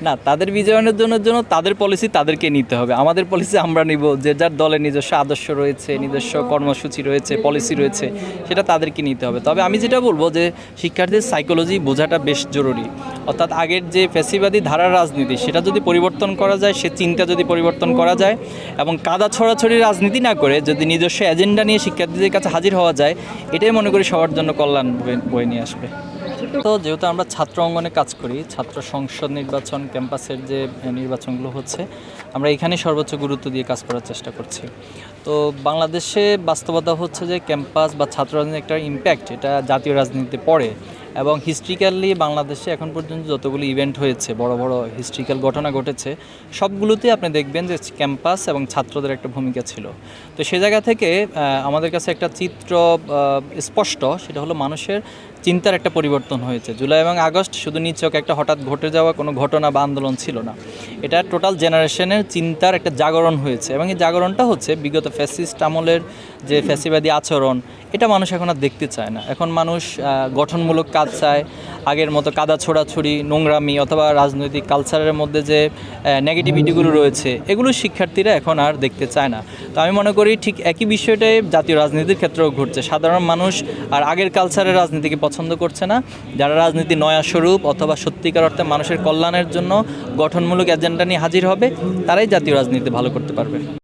না, তাদের বিজয়নের জন্য তাদের পলিসি তাদেরকে নিতে হবে, আমাদের পলিসি আমরা নিব। যে যার দলের নিজস্ব আদর্শ রয়েছে, নিজস্ব কর্মসূচি রয়েছে, পলিসি রয়েছে, সেটা তাদেরকে নিতে হবে। তবে আমি যেটা বলবো যে শিক্ষার্থীর সাইকোলজি বোঝাটা বেশ জরুরি। অর্থাৎ আগের যে ফ্যাসিবাদী ধারার রাজনীতি, সেটা যদি পরিবর্তন করা যায়, সে চিন্তা যদি পরিবর্তন করা যায় এবং কাদা ছড়াছড়ি রাজনীতি না করে যদি নিজস্ব এজেন্ডা নিয়ে শিক্ষার্থীদের কাছে হাজির হওয়া যায়, এটাই মনে করি সবার জন্য কল্যাণ বয়ে নিয়ে আসবে। তো যেহেতু আমরা ছাত্র অঙ্গনে কাজ করি, ছাত্র সংসদ নির্বাচন, ক্যাম্পাসের যে নির্বাচনগুলো হচ্ছে, আমরা এখানে সর্বোচ্চ গুরুত্ব দিয়ে কাজ করার চেষ্টা করছি। তো বাংলাদেশে বাস্তবতা হচ্ছে যে ক্যাম্পাস বা ছাত্র রাজনীতির একটা ইম্প্যাক্ট এটা জাতীয় রাজনীতিতে পড়ে। এবং হিস্ট্রিক্যালি বাংলাদেশে এখন পর্যন্ত যতগুলো ইভেন্ট হয়েছে, বড় বড় হিস্ট্রিক্যাল ঘটনা ঘটেছে, সবগুলোতেই আপনি দেখবেন যে ক্যাম্পাস এবং ছাত্রদের একটা ভূমিকা ছিল। তো সে জায়গা থেকে আমাদের কাছে একটা চিত্র স্পষ্ট, সেটা হলো মানুষের চিন্তার একটা পরিবর্তন হয়েছে। জুলাই এবং আগস্ট শুধু নিছক একটা হঠাৎ ঘটে যাওয়া কোনো ঘটনা বা আন্দোলন ছিল না, এটা টোটাল জেনারেশনের চিন্তার একটা জাগরণ হয়েছে। এবং এই জাগরণটা হচ্ছে বিগত ফ্যাসিস্ট আমলের যে ফ্যাসিবাদী আচরণ, এটা মানুষ এখন আর দেখতে চায় না। এখন মানুষ গঠনমূলক কাজ চায়। আগের মতো কাদা ছোড়াছুড়ি, নোংরামি অথবা রাজনৈতিক কালচারের মধ্যে যে নেগেটিভিটিগুলো রয়েছে, এগুলো শিক্ষার্থীরা এখন আর দেখতে চায় না। তো আমি মনে করি ঠিক একই বিষয়টাই জাতীয় রাজনীতির ক্ষেত্রেও ঘটছে। সাধারণ মানুষ আর আগের কালচারের রাজনীতিকে পছন্দ করছে না। যারা রাজনীতি নয়া স্বরূপ অথবা সত্যিকার অর্থে মানুষের কল্যাণের জন্য গঠনমূলক এজেন্ডা নিয়ে হাজির হবে, তারাই জাতীয় রাজনীতি ভালো করতে পারবে।